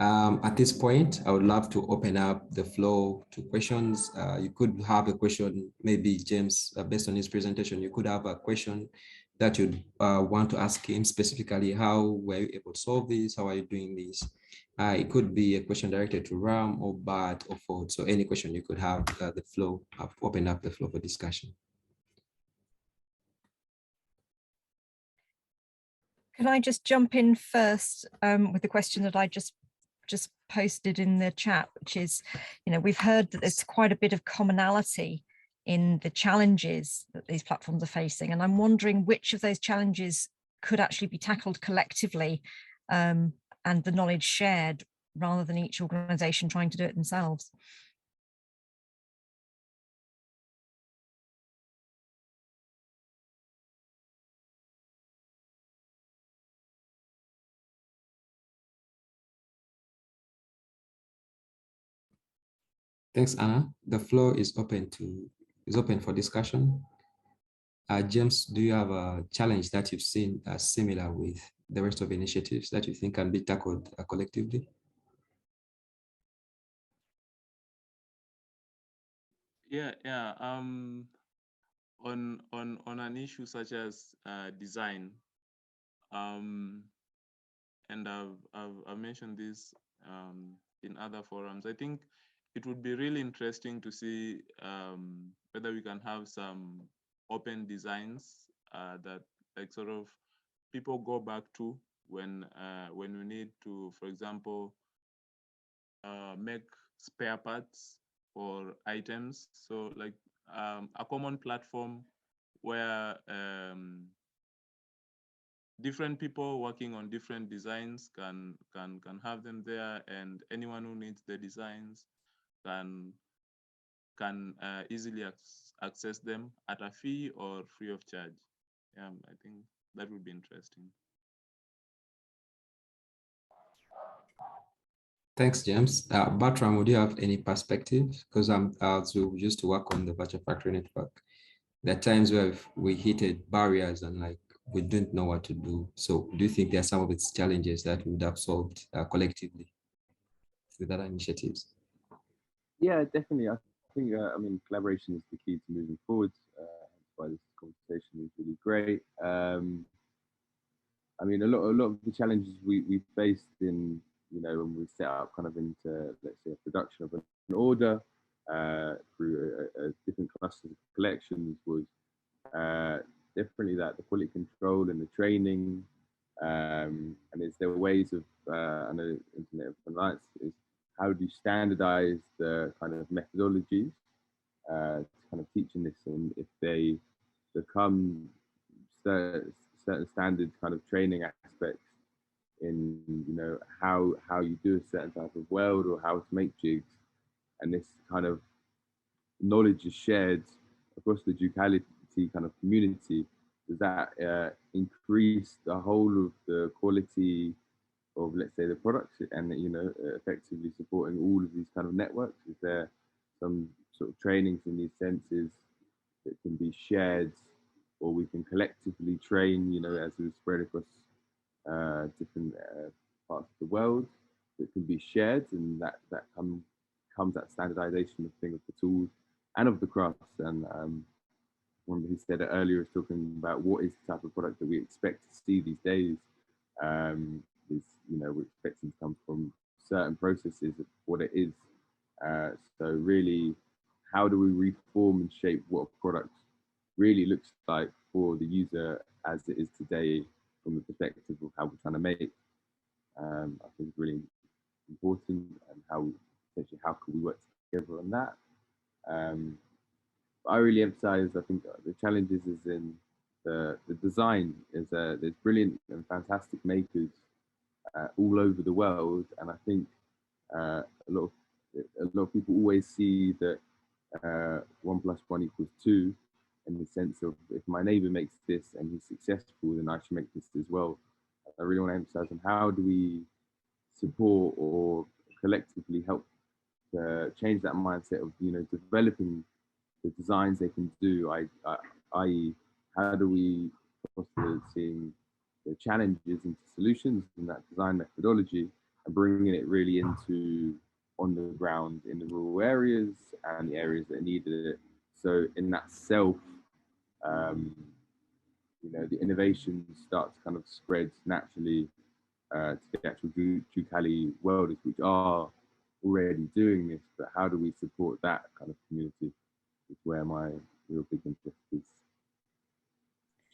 At this point, I would love to open up the floor to questions. You could have a question, maybe James, based on his presentation, you could have a question that you'd want to ask him specifically. How were you able to solve this? How are you doing this? It could be a question directed to Ram or Bart or Ford. So any question you could have, the flow, I've opened up the floor for discussion. Can I just jump in first with the question that I just posted in the chat, which is, we've heard that there's quite a bit of commonality in the challenges that these platforms are facing. And I'm wondering which of those challenges could actually be tackled collectively and the knowledge shared rather than each organization trying to do it themselves. Thanks, Anna. The floor is open for discussion. James, do you have a challenge that you've seen similar with the rest of initiatives that you think can be tackled collectively? Yeah. On an issue such as design, and I've mentioned this in other forums. I think it would be really interesting to see whether we can have some open designs that like sort of people go back to when we need to, for example, make spare parts for items. So like a common platform where different people working on different designs can have them there, and anyone who needs the designs can easily access them at a fee or free of charge. Yeah, I think that would be interesting. Thanks, James. Bertram, would you have any perspective? Because we used to work on the virtual factory network. There are times where we hit barriers and like we didn't know what to do. So do you think there are some of its challenges that we would have solved collectively with other initiatives? Yeah, definitely. I think, I mean, collaboration is the key to moving forward. That's why this conversation is really great. I mean, a lot of the challenges we faced in, when we set up kind of into, let's say, a production of an order through a different clusters of collections was definitely that the quality control and the training, and is there ways of, I know Internet of Finance is, how do you standardize the kind of methodologies to kind of teaching this, and if they become certain standard kind of training aspects in, how you do a certain type of weld or how to make jigs, and this kind of knowledge is shared across the Juakali kind of community, does that increase the whole of the quality of, let's say, the products, and effectively supporting all of these kind of networks? Is there some sort of trainings in these senses that can be shared, or we can collectively train, as we spread across different parts of the world, that can be shared, and that comes that standardization of things, of the tools and of the crafts. And one who said it earlier was talking about what is the type of product that we expect to see these days. Is, we're expecting to come from certain processes of what it is. So really, how do we reform and shape what a product really looks like for the user as it is today, from the perspective of how we're trying to make? I think it's really important, and how can we work together on that? I really emphasize, I think the challenges is in the design. There's brilliant and fantastic makers all over the world, and I think a lot of people always see that 1 + 1 = 2, in the sense of, if my neighbor makes this and he's successful, then I should make this as well. I really want to emphasize on how do we support or collectively help change that mindset of, developing the designs they can do, i.e. how do we foster seeing the challenges into solutions in that design methodology, and bringing it really into on the ground in the rural areas and the areas that needed it. So in that self, the innovation starts to kind of spread naturally to the actual Juakali welders, which are already doing this, but how do we support that kind of community is where my real big interest is.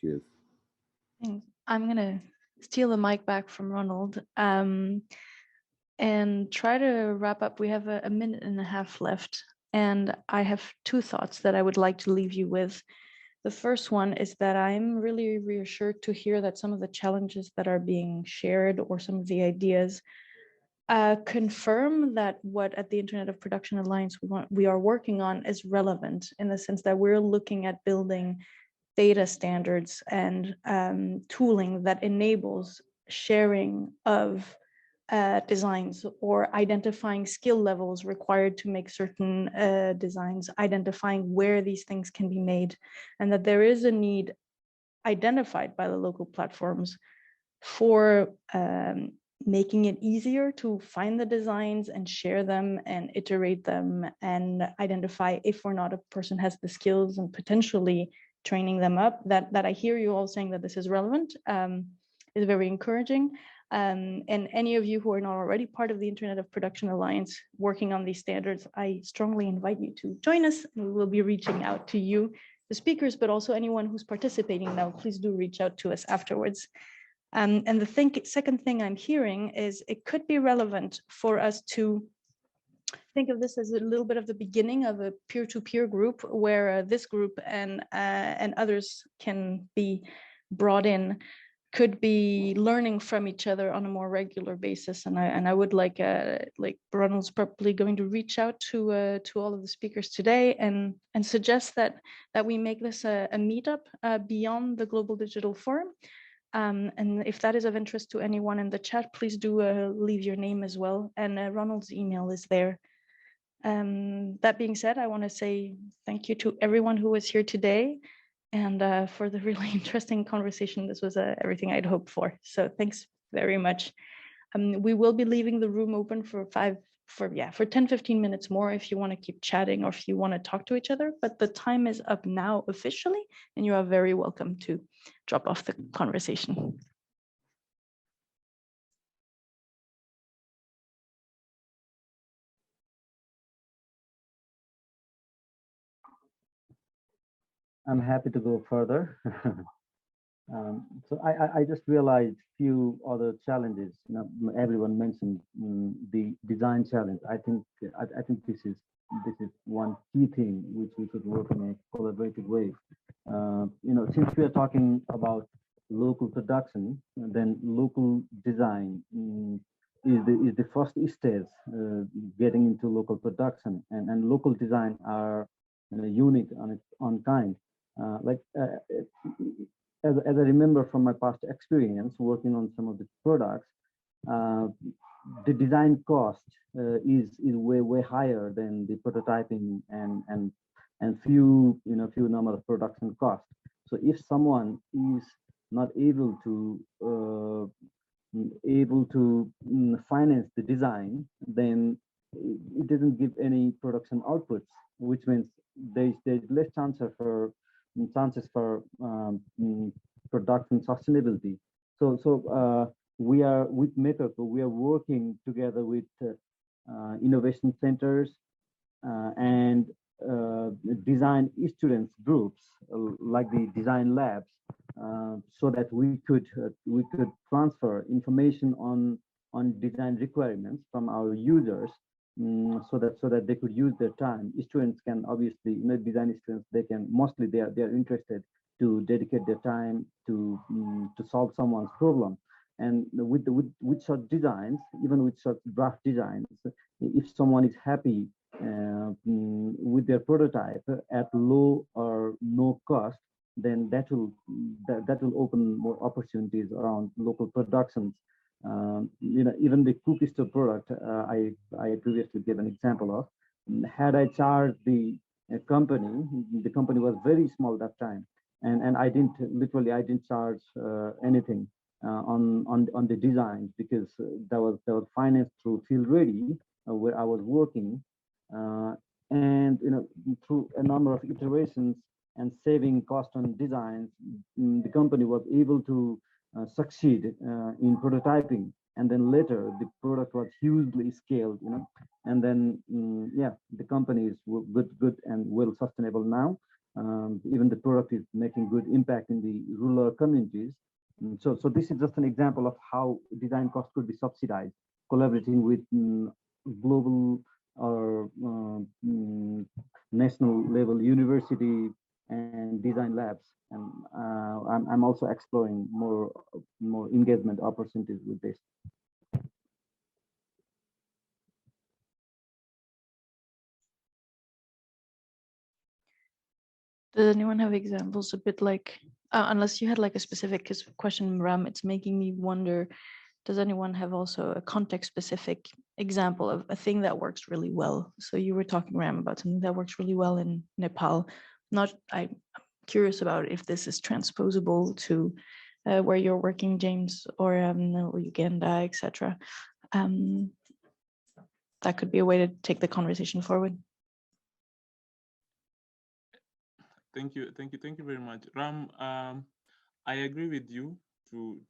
Cheers. Thanks. I'm going to steal the mic back from Ronald and try to wrap up. We have a minute and a half left, and I have two thoughts that I would like to leave you with. The first one is that I'm really reassured to hear that some of the challenges that are being shared or some of the ideas confirm that what at the Internet of Production Alliance we are working on is relevant, in the sense that we're looking at building data standards and tooling that enables sharing of designs, or identifying skill levels required to make certain designs, identifying where these things can be made, and that there is a need identified by the local platforms for making it easier to find the designs and share them and iterate them and identify if or not a person has the skills, and potentially training them up. That I hear you all saying that this is relevant is very encouraging. And any of you who are not already part of the Internet of Production Alliance working on these standards, I strongly invite you to join us, and we will be reaching out to you, the speakers, but also anyone who's participating now. Please do reach out to us afterwards. And the second thing I'm hearing is it could be relevant for us to think of this as a little bit of the beginning of a peer-to-peer group, where this group and others can be brought in, could be learning from each other on a more regular basis. And I would like Ronald's probably going to reach out to all of the speakers today and suggest that we make this a meetup beyond the Global Digital Forum. And if that is of interest to anyone in the chat, please do leave your name as well. And Ronald's email is there. That being said, I want to say thank you to everyone who was here today, and for the really interesting conversation. This was everything I'd hoped for. So thanks very much. We will be leaving the room open for 10-15 minutes more if you want to keep chatting or if you want to talk to each other. But the time is up now officially, and you are very welcome to drop off the conversation. I'm happy to go further. So I just realized few other challenges. Everyone mentioned the design challenge. I think this is one key thing which we should work in a collaborative way. Since we are talking about local production, then local design is the first stage getting into local production, and local design are unique on its own kind. As I remember from my past experience working on some of the products, the design cost is way higher than the prototyping and few number of production costs. So if someone is not able to finance the design, then it doesn't give any production outputs, which means there's less chances for production sustainability. So we are with Makerko, we are working together with innovation centers and design students groups like the design labs, so that we could transfer information on design requirements from our users, so that they could use their time. Students can obviously, design students, they are interested to dedicate their time to solve someone's problem. And with such designs, even with such draft designs, if someone is happy with their prototype at low or no cost, then that will open more opportunities around local productions. Even the cookie store product I previously gave an example of. Had I charged the company was very small that time, and I didn't charge anything on the designs, because that was financed through Field Ready, where I was working, and through a number of iterations and saving cost on designs, the company was able to succeed in prototyping. and then later the product was hugely scaled, and then yeah, the company is good and well sustainable now. Even the product is making good impact in the rural communities. So this is just an example of how design cost could be subsidized, collaborating with global or national level university and design labs. And I'm also exploring more engagement opportunities with this. Does anyone have examples a bit like, unless you had like a specific question, Ram, it's making me wonder, does anyone have also a context specific example of a thing that works really well? So you were talking, Ram, about something that works really well in Nepal. I'm curious about if this is transposable to where you're working, James, or Uganda, etc. That could be a way to take the conversation forward. Thank you very much, Ram. I agree with you to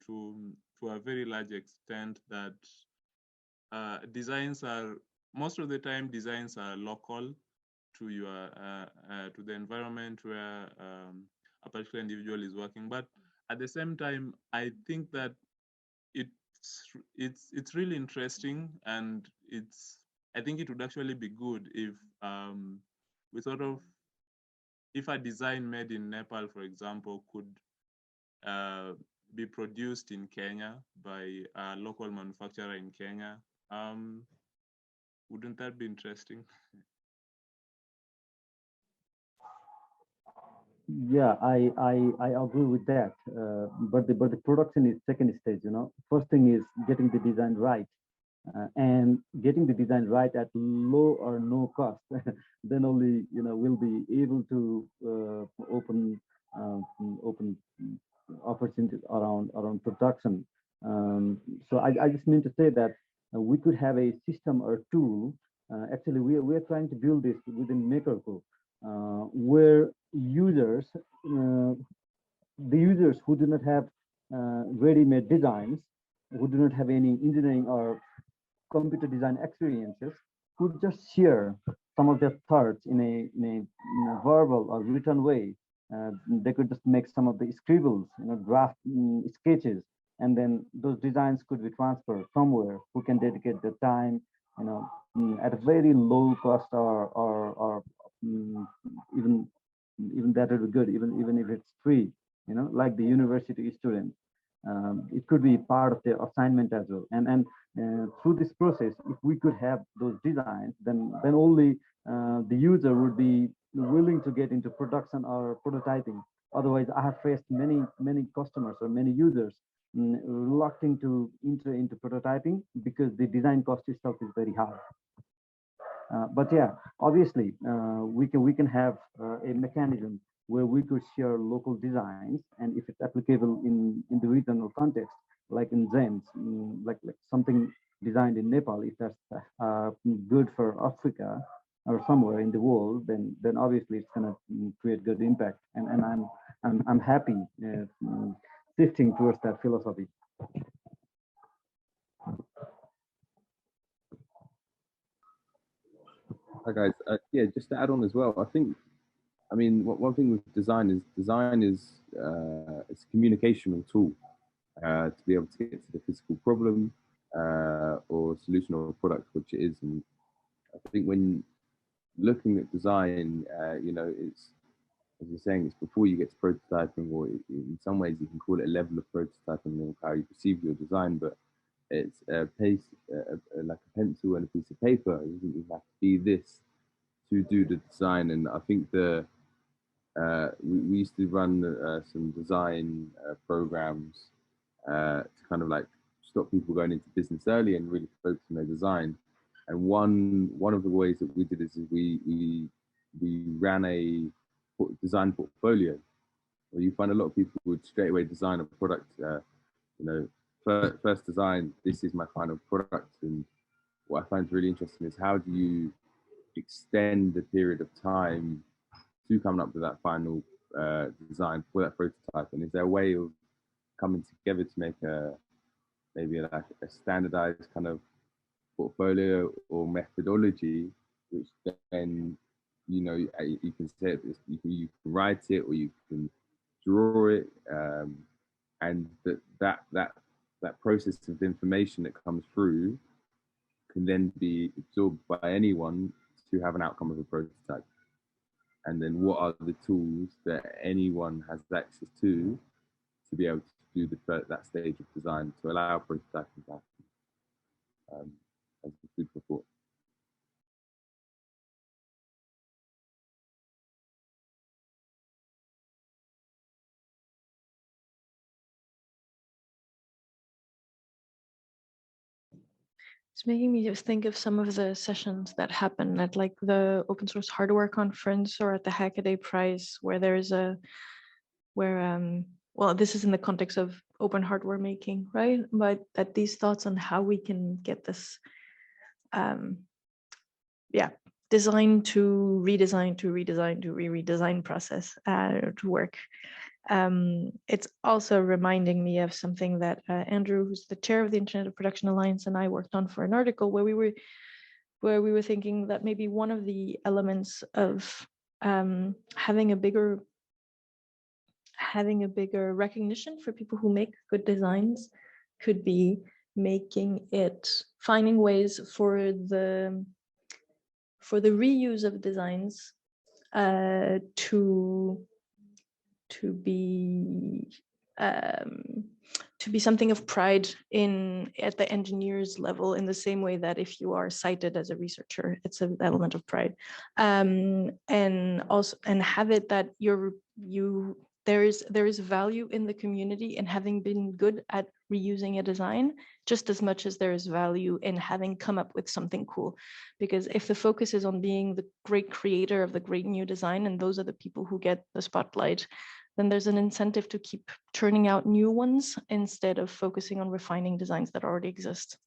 a very large extent that designs are, most of the time designs are local to your to the environment where a particular individual is working. But at the same time, I think that it's really interesting, and I think it would actually be good if we sort of, if a design made in Nepal, for example, could be produced in Kenya by a local manufacturer in Kenya, wouldn't that be interesting? Yeah, I agree with that. But the production is second stage. First thing is getting the design right, and getting the design right at low or no cost. Then only we'll be able to open opportunities around production. So I just mean to say that we could have a system or tool. Actually, we are trying to build this within Makerko, where the users who do not have ready-made designs, who do not have any engineering or computer design experiences, could just share some of their thoughts in a verbal or written way. They could just make some of the scribbles, draft sketches, and then those designs could be transferred somewhere who can dedicate their time, at a very low cost, or even that would be good, even if it's free, like the university students. It could be part of their assignment as well. And through this process, if we could have those designs, then only the user would be willing to get into production or prototyping. Otherwise, I have faced many customers or many users reluctant to enter into prototyping because the design cost itself is very high. But yeah, obviously, we can have a mechanism where we could share local designs, and if it's applicable in the regional context, like in Zen's, like something designed in Nepal, if that's good for Africa or somewhere in the world, then obviously it's gonna create good impact, and I'm happy shifting towards that philosophy. Hi guys, yeah, just to add on as well, I mean, one thing with design is it's a communicational tool to be able to get to the physical problem or solution or product, which it is. And I think when looking at design, it's, as you're saying, it's before you get to prototyping, or in some ways you can call it a level of prototyping or how you perceive your design, but it's a pace, like a pencil and a piece of paper. It doesn't even have to be this to do the design. And I think we used to run some design programs to kind of like stop people going into business early and really focus on their design. And one of the ways that we did this is we ran a design portfolio, where you find a lot of people would straight away design a product. First design, this is my final product. And what I find really interesting is how do you extend the period of time to coming up with that final design for that prototype, and is there a way of coming together to make a maybe like a standardized kind of portfolio or methodology, which then, you know, you can say it, you can write it or you can draw it, and that process of information that comes through can then be absorbed by anyone to have an outcome of a prototype. And then what are the tools that anyone has access to be able to do that stage of design to allow prototyping to happen, as a food for thought. It's making me just think of some of the sessions that happen at like the open source hardware conference or at the Hackaday Prize, where there's well, this is in the context of open hardware making, right? But that these thoughts on how we can get this, design to redesign to redesign to redesign process to work. It's also reminding me of something that Andrew, who's the chair of the Internet of Production Alliance, and I worked on for an article where we were thinking that maybe one of the elements of having a bigger recognition for people who make good designs could be finding ways for the reuse of designs to be something of pride at the engineers level, in the same way that if you are cited as a researcher, it's an element of pride, and have it that there is value in the community in having been good at reusing a design, just as much as there is value in having come up with something cool. Because if the focus is on being the great creator of the great new design, and those are the people who get the spotlight, then there's an incentive to keep churning out new ones instead of focusing on refining designs that already exist.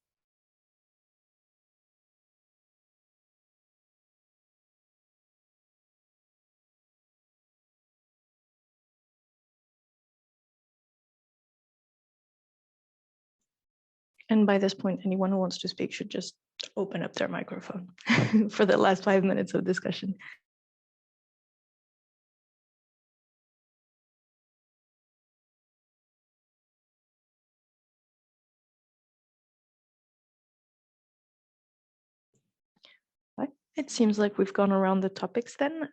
And by this point, anyone who wants to speak should just open up their microphone for the last 5 minutes of discussion. It seems like we've gone around the topics then,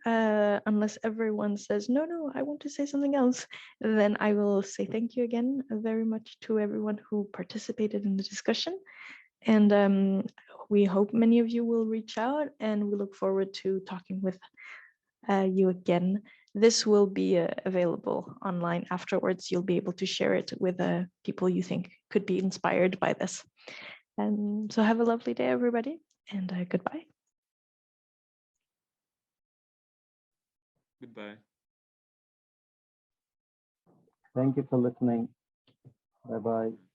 unless everyone says, no, I want to say something else. Then I will say thank you again very much to everyone who participated in the discussion. And we hope many of you will reach out, and we look forward to talking with you again. This will be available online afterwards. You'll be able to share it with people you think could be inspired by this. So have a lovely day, everybody, and goodbye. Goodbye. Thank you for listening. Bye-bye.